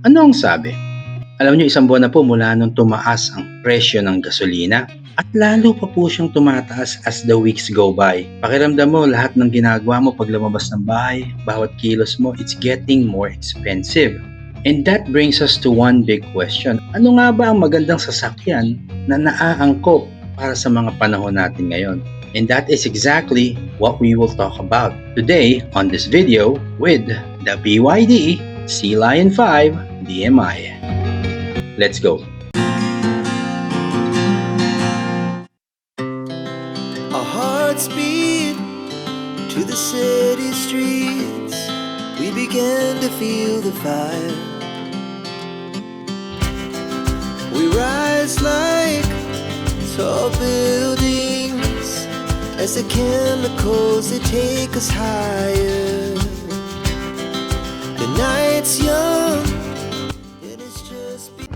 Ano ang sabi? Alam niyo, isang buwan na po mula nung tumaas ang presyo ng gasolina at lalo pa po siyang tumataas as the weeks go by. Pakiramdam mo lahat ng ginagawa mo pag lumabas ng bahay, bawat kilos mo, it's getting more expensive. And that brings us to one big question. Ano nga ba ang magandang sasakyan na naaangkop para sa mga panahon natin ngayon? And that is exactly what we will talk about today on this video with the BYD Sea Lion 5 DMI. Let's go. Our hearts beat to the city streets. We began to feel the fire. We rise like tall buildings as the chemicals they take us higher. The night's young.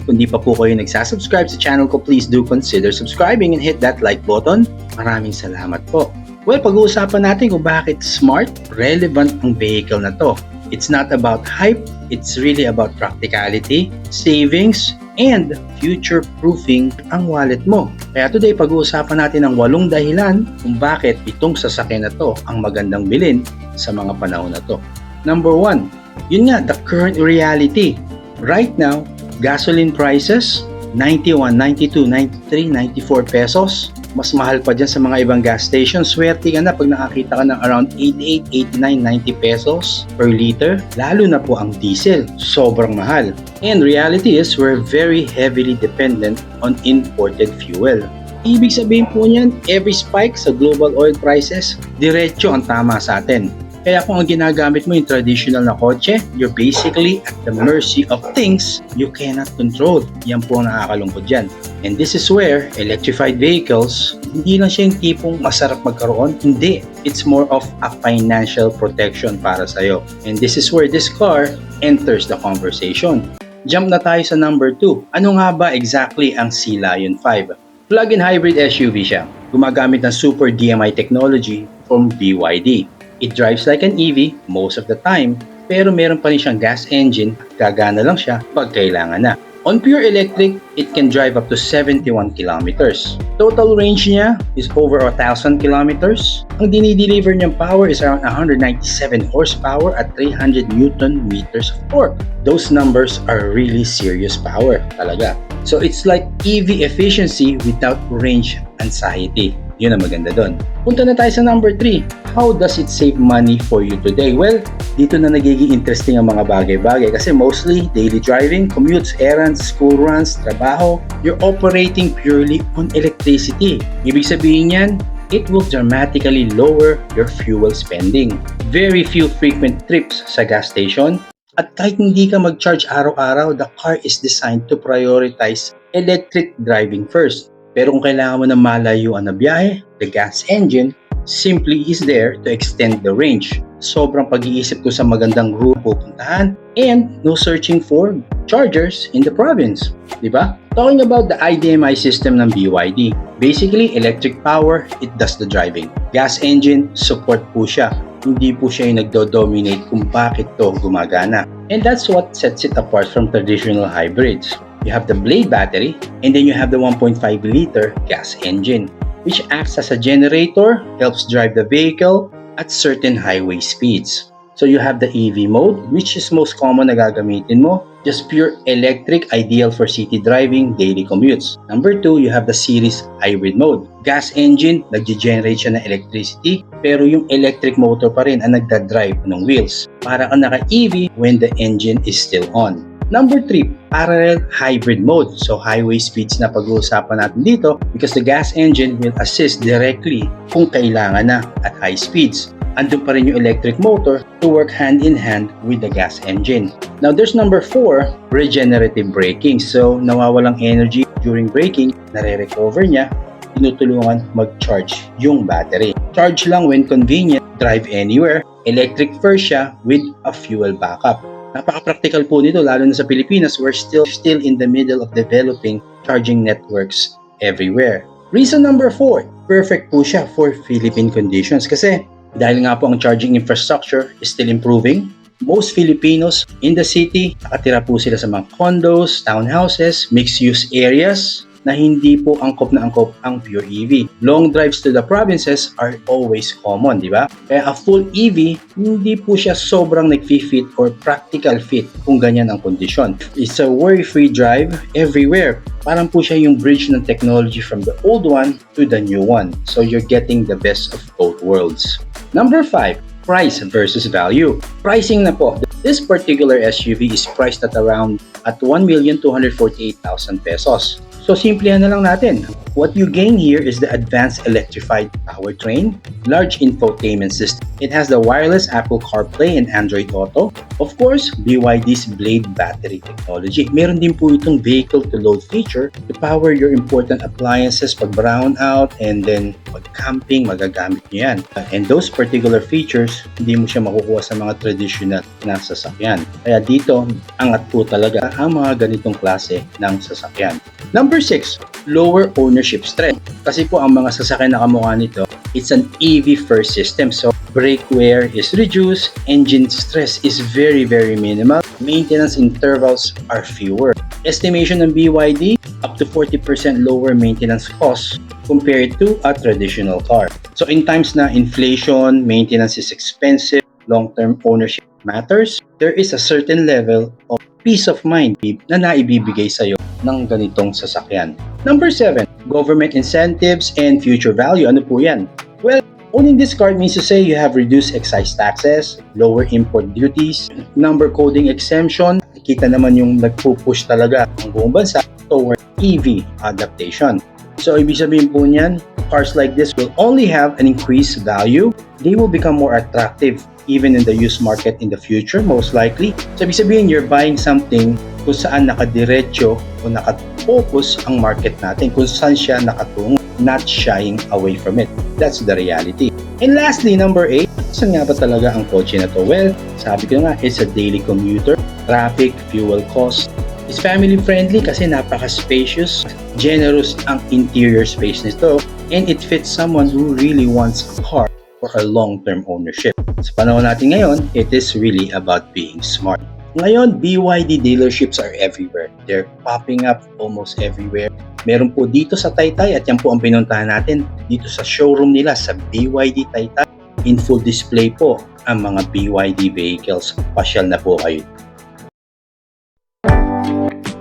Kung di pa po kayo nagsasubscribe sa channel ko, please do consider subscribing and hit that like button. Maraming salamat po. Well, pag-uusapan natin kung bakit smart, relevant ang vehicle na to. It's not about hype, it's really about practicality, savings, and future-proofing ang wallet mo. Kaya today, pag-uusapan natin ang 8 dahilan kung bakit itong sasakyan na to ang magandang bilhin sa mga panahon na to. Number 1, yun nga, the current reality. Right now, gasoline prices, 91, 92, 93, 94 pesos. Mas mahal pa dyan sa mga ibang gas stations. Swerte ka na pag nakakita ka ng around 88, 89, 90 pesos per liter. Lalo na po ang diesel. Sobrang mahal. And reality is, we're very heavily dependent on imported fuel. Ibig sabihin po niyan, every spike sa global oil prices, diretso ang tama sa atin. Kaya kung ang ginagamit mo yung traditional na kotse, you're basically at the mercy of things you cannot control. Yan po ang nakakalungkod dyan. And this is where electrified vehicles, hindi lang siya yung tipong masarap magkaroon. Hindi. It's more of a financial protection para sa'yo. And this is where this car enters the conversation. Jump na tayo sa number 2. Ano nga ba exactly ang Sea Lion 5? Plug-in hybrid SUV siya. Gumagamit ng Super DMI technology from BYD. It drives like an EV most of the time, pero meron pa rin siyang gas engine, gagana lang siya pag kailangan na. On pure electric, it can drive up to 71 kilometers. Total range niya is over 1,000 kilometers. Ang dinideliver niyang power is around 197 horsepower at 300 Newton meters of torque. Those numbers are really serious power talaga. So it's like EV efficiency without range anxiety. Yun ang maganda doon. Punta na tayo sa number 3. How does it save money for you today? Well, dito na nagiging interesting ang mga bagay-bagay kasi mostly daily driving, commutes, errands, school runs, trabaho, you're operating purely on electricity. Ibig sabihin yan, it will dramatically lower your fuel spending. Very few frequent trips sa gas station. At kahit hindi ka mag-charge araw-araw, the car is designed to prioritize electric driving first. Pero kung kailangan mo ng malayuan na biyahe, the gas engine simply is there to extend the range. Sobrang pag-iisip ko sa magandang route pupuntahan and no searching for chargers in the province. Diba? Talking about the IDMI system ng BYD, basically electric power, it does the driving. Gas engine, support po siya. Hindi po siya yung nagdo-dominate kung bakit to gumagana. And that's what sets it apart from traditional hybrids. You have the Blade battery, and then you have the 1.5-liter gas engine, which acts as a generator, helps drive the vehicle at certain highway speeds. So you have the EV mode, which is most common na gagamitin mo, just pure electric, ideal for city driving, daily commutes. Number 2, you have the series hybrid mode. Gas engine, nag-generate siya ng electricity, pero yung electric motor pa rin ang nagdadrive ng wheels. Para kang naka-EV when the engine is still on. Number 3, parallel hybrid mode. So highway speeds na pag-uusapan natin dito because the gas engine will assist directly kung kailangan na at high speeds. Andun pa rin yung electric motor to work hand in hand with the gas engine. Now there's number 4, regenerative braking. So nawawalang energy during braking, nare-recover niya, tinutulungan mag-charge yung battery. Charge lang when convenient, drive anywhere, electric first siya with a fuel backup. Napaka-practical po nito lalo na sa Pilipinas. We're still in the middle of developing charging networks everywhere. Reason number 4, perfect po siya for Philippine conditions kasi dahil nga po ang charging infrastructure is still improving, Most Filipinos in the city, nakatira po sila sa mga condos, townhouses, mixed-use areas na hindi po angkop na angkop ang pure EV. Long drives to the provinces are always common, di ba? Kaya a full EV, hindi po siya sobrang nag-fit or practical fit kung ganyan ang kondisyon. It's a worry-free drive everywhere. Parang po siya yung bridge ng technology from the old one to the new one. So you're getting the best of both worlds. Number 5, price versus value. Pricing na po. This particular SUV is priced at around 1,248,000 pesos. So simplihan na lang natin. What you gain here is the advanced electrified powertrain, large infotainment system. It has the wireless Apple CarPlay and Android Auto. Of course, BYD's Blade battery technology. Meron din po itong vehicle-to-load feature to power your important appliances pag brown out and then pag camping, magagamit nyo yan. And those particular features, hindi mo siya makukuha sa mga traditional na sasakyan. Kaya dito, angat po talaga ang mga ganitong klase ng sasakyan. Number 6, lower ownership stress. Kasi po ang mga sasakyan na kamukha nito, it's an EV first system. So brake wear is reduced, engine stress is very minimal, maintenance intervals are fewer. Estimation ng BYD, up to 40% lower maintenance costs compared to a traditional car. So in times na inflation, maintenance is expensive, long-term ownership matters, there is a certain level of peace of mind na naibibigay sa'yo ng ganitong sasakyan. Number 7, government incentives and future value. Ano po yan? Well, owning this car means to say you have reduced excise taxes, lower import duties, number coding exemption. Kita naman yung nagpupush talaga ang buong bansa toward EV adaptation. So, ibig sabihin po niyan, cars like this will only have an increased value. They will become more attractive even in the used market in the future, most likely. So, ibig sabihin, you're buying something kung saan nakadiretso o nakafocus ang market natin, kung saan siya nakatungo, not shying away from it. That's the reality. And lastly, number 8, saan nga ba talaga ang kotse na to? Well, sabi ko nga, it's a daily commuter, traffic, fuel cost. It's family friendly kasi napaka-spacious, generous ang interior space nito, and it fits someone who really wants a car for a long-term ownership. Sa panahon natin ngayon, it is really about being smart. Ngayon, BYD dealerships are everywhere. They're popping up almost everywhere. Meron po dito sa Taytay at yan po ang pinuntahan natin dito sa showroom nila sa BYD Taytay. In full display po ang mga BYD vehicles. Pasyal na po kayo.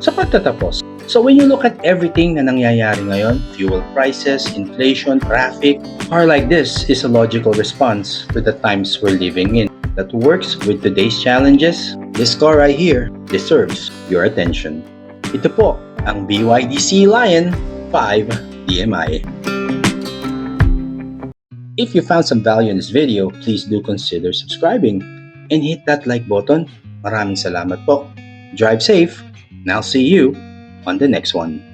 Sa pagtatapos, so when you look at everything na nangyayari ngayon, fuel prices, inflation, traffic, a car like this is a logical response to the times we're living in that works with today's challenges. This car right here deserves your attention. Ito po ang BYD Sea Lion 5 DMI. If you found some value in this video, please do consider subscribing and hit that like button. Maraming salamat po. Drive safe, and I'll see you on the next one.